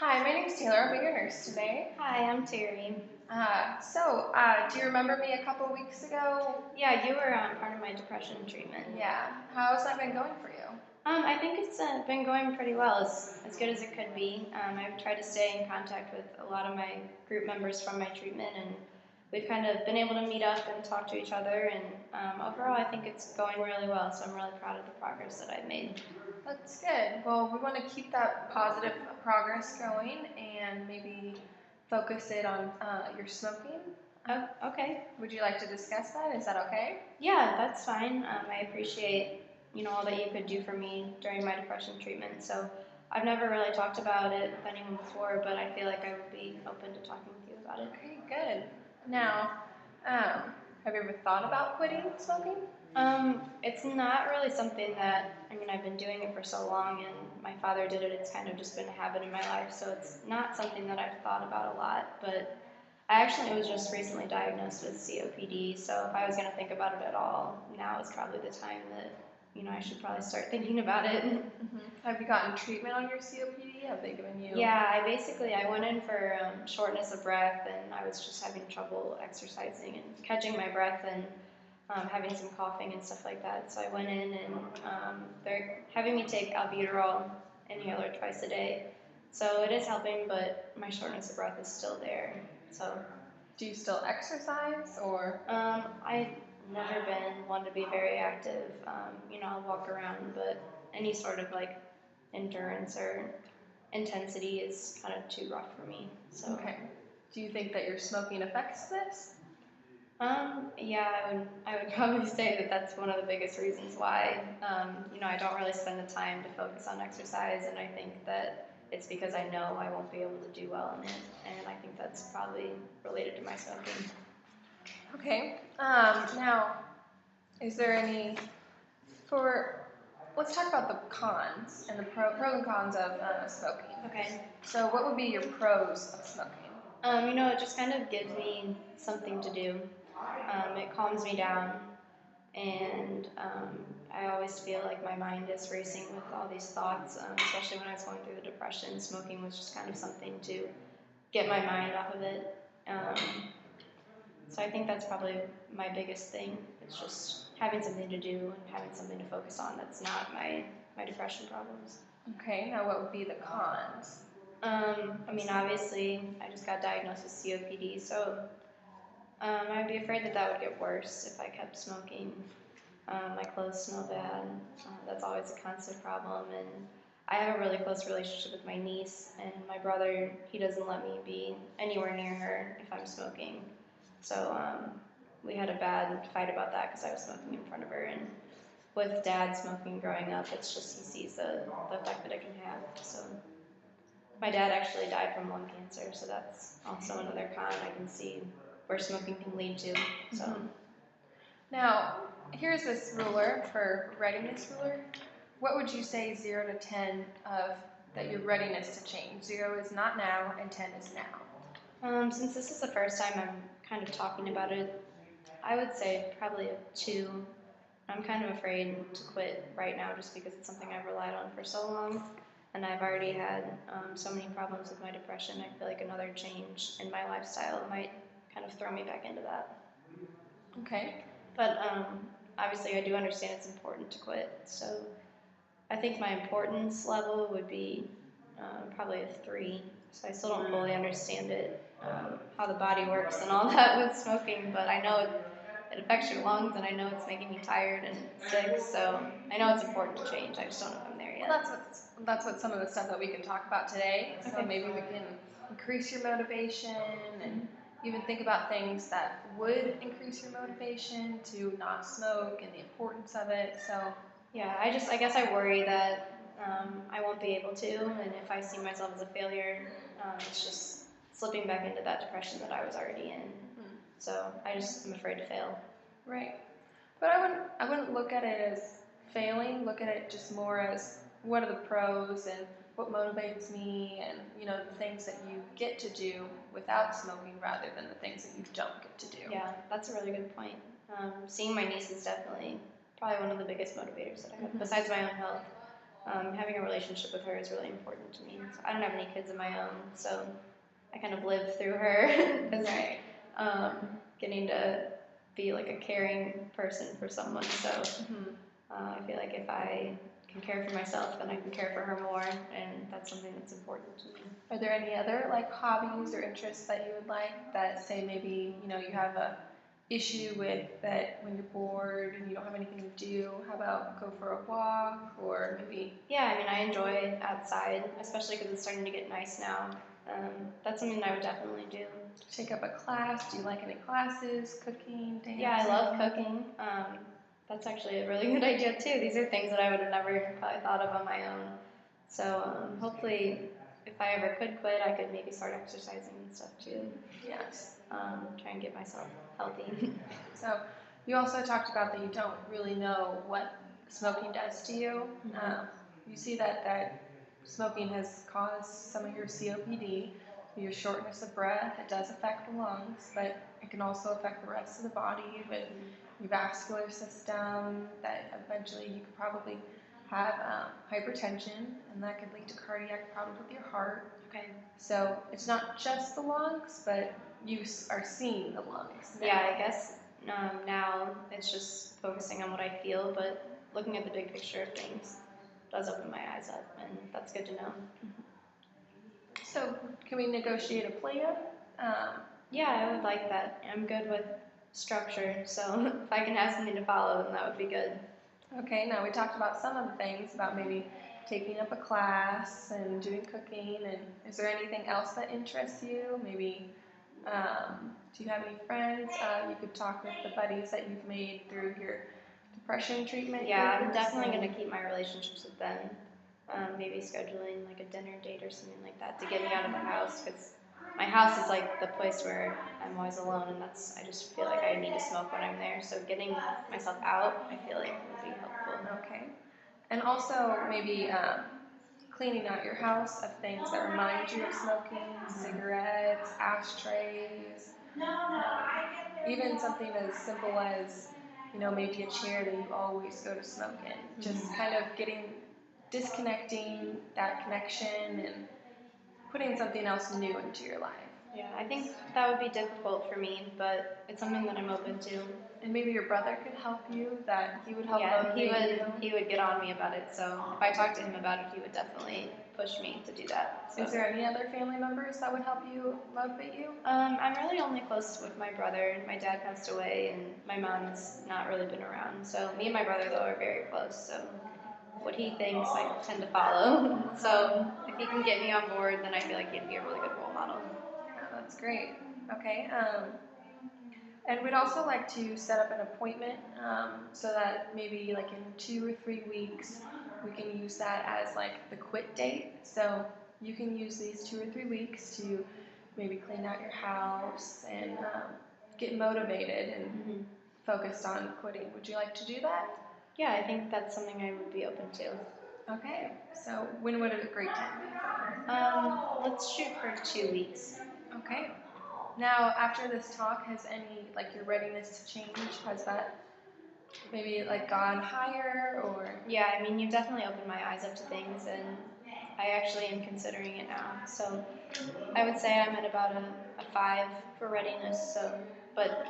Hi, my name's Taylor. I'll be your nurse today. Hi, I'm Terry. Do you remember me a couple weeks ago? Yeah, you were part of my depression treatment. Yeah. How's that been going for you? I think it's been going pretty well, as good as it could be. I've tried to stay in contact with a lot of my group members from my treatment, and we've kind of been able to meet up and talk to each other, and overall I think it's going really well, so I'm really proud of the progress that I've made. That's good. Well, we want to keep that positive progress going and maybe focus it on your smoking. Oh, okay. Would you like to discuss that? Is that okay? Yeah, that's fine. I appreciate all that you could do for me during my depression treatment. So I've never really talked about it with anyone before, but I feel like I would be open to talking with you about it. Okay, good. Now, have you ever thought about quitting smoking? It's not really something that, I've been doing it for so long, and my father did it. It's kind of just been a habit in my life, so it's not something that I've thought about a lot, but I actually was just recently diagnosed with COPD, so if I was going to think about it at all, now is probably the time that, I should probably start thinking about it. Mm-hmm. Have you gotten treatment on your COPD? Have they given you? Yeah, I went in for shortness of breath, and I was just having trouble exercising and catching my breath, and having some coughing and stuff like that. So I went in, and they're having me take albuterol inhaler twice a day. So it is helping, but my shortness of breath is still there. So, do you still exercise, or? I've never been one to be very active. I'll walk around, but any sort of like endurance or intensity is kind of too rough for me. So. Okay. Do you think that your smoking affects this? Yeah, I would probably say that that's one of the biggest reasons why. I don't really spend the time to focus on exercise, and I think that it's because I know I won't be able to do well in it, and I think that's probably related to my smoking. Okay. Now, is there any let's talk about the cons and the pros and cons of smoking. Okay. So what would be your pros of smoking? It just kind of gives me something to do. It calms me down, and I always feel like my mind is racing with all these thoughts, especially when I was going through the depression. Smoking was just kind of something to get my mind off of it. So I think that's probably my biggest thing. It's just having something to do and having something to focus on that's not my depression problems. Okay, now what would be the cons? Obviously, I just got diagnosed with COPD, so I'd be afraid that would get worse if I kept smoking. My clothes smell bad. That's always a constant problem. And I have a really close relationship with my niece, and my brother, he doesn't let me be anywhere near her if I'm smoking. So we had a bad fight about that because I was smoking in front of her. And with Dad smoking growing up, it's just he sees the effect that it can have. So my dad actually died from lung cancer, so that's also another con I can see where smoking can lead to. So. Mm-hmm. Now, here's this ruler for readiness ruler. What would you say 0 to 10 of that your readiness to change? 0 is not now, and 10 is now. Since this is the first time I'm kind of talking about it, I would say probably a 2. I'm kind of afraid to quit right now just because it's something I've relied on for so long, and I've already had so many problems with my depression. I feel like another change in my lifestyle might kind of throw me back into that. Okay. But obviously I do understand it's important to quit, so I think my importance level would be probably a 3. So I still don't fully understand it, how the body works and all that with smoking, but I know it affects your lungs, and I know it's making me tired and sick, so I know it's important to change. I just don't know if I'm there yet. Well, that's what some of the stuff that we can talk about today. So Okay. maybe we can increase your motivation and even think about things that would increase your motivation to not smoke and the importance of it. So yeah, I guess I worry that I won't be able to, and if I see myself as a failure, it's just slipping back into that depression that I was already in. So I just am afraid to fail. Right. But I wouldn't look at it as failing. Look at it just more as what are the pros and what motivates me, and the things that you get to do without smoking rather than the things that you don't get to do. Yeah, that's a really good point. Seeing my niece is definitely probably one of the biggest motivators that I have, besides my own health. Having a relationship with her is really important to me. So I don't have any kids of my own, so I kind of live through her as Right. getting to be like a caring person for someone. So Mhm. I feel like if I can care for myself, then I can care for her more, and that's something that's important to me. Are there any other like hobbies or interests that you would like that say maybe, you have a issue with that when you're bored and you don't have anything to do, how about go for a walk or maybe Yeah, I mean, I enjoy outside, especially because it's starting to get nice now. That's something that I would definitely do. take up a class? Do you like any classes, cooking, dancing? Yeah, I love cooking. That's actually a really good idea too. These are things that I would have never probably thought of on my own. So hopefully, if I ever could quit, I could maybe start exercising and stuff too. Yes. Try and get myself healthy. So you also talked about that you don't really know what smoking does to you. You see that smoking has caused some of your COPD, your shortness of breath. It does affect the lungs, but it can also affect the rest of the body with your vascular system. That eventually you could probably have hypertension, and that could lead to cardiac problems with your heart. Okay. So it's not just the lungs, but you are seeing the lungs now. Yeah, I guess now it's just focusing on what I feel, but looking at the big picture of things does open my eyes up, and that's good to know. So can we negotiate a plan? Yeah, I would like that. I'm good with structure, so if I can have something to follow, then that would be good. Okay, now we talked about some of the things about maybe taking up a class and doing cooking. And is there anything else that interests you? Maybe do you have any friends? You could talk with the buddies that you've made through your depression treatment. Yeah, I'm groups. definitely going to keep my relationships with them. Maybe scheduling like a dinner date or something like that to get me out of the house, because my house is like the place where I'm always alone, and I just feel like I need to smoke when I'm there. So getting myself out, I feel like would be helpful. Okay. And also maybe cleaning out your house of things that remind you of smoking, cigarettes, ashtrays, even something as simple as, maybe a chair that you always go to smoke in. Just kind of disconnecting that connection and putting something else new into your life. Yeah, I think that would be difficult for me, but it's something that I'm open to. And maybe your brother could help you, that he would help he motivate you. he would get on me about it. So if I talked to him about it, he would definitely push me to do that. So. Is there any other family members that would help you motivate you? I'm really only close with my brother. My dad passed away, and my mom's not really been around. So me and my brother though are very close. So what he thinks, I tend to follow. So if he can get me on board, then I feel like he'd be a really good role model. Yeah, that's great. Okay. And we'd also like to set up an appointment so that maybe like in 2 or 3 weeks we can use that as like the quit date. So you can use these 2 or 3 weeks to maybe clean out your house and get motivated and focused on quitting. Would you like to do that? Yeah, I think that's something I would be open to. Okay. So when would a great time be? Let's shoot for 2 weeks. Okay. Now, after this talk, has any, like your readiness to change, has that maybe like gone higher or? Yeah, I mean, you've definitely opened my eyes up to things, and I actually am considering it now. So I would say I'm at about a 5 for readiness. So, but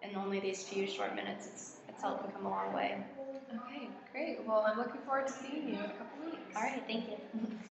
in only these few short minutes, it's helped me come a long way. Okay, great. Well, I'm looking forward to seeing you in a couple weeks. All right, thank you.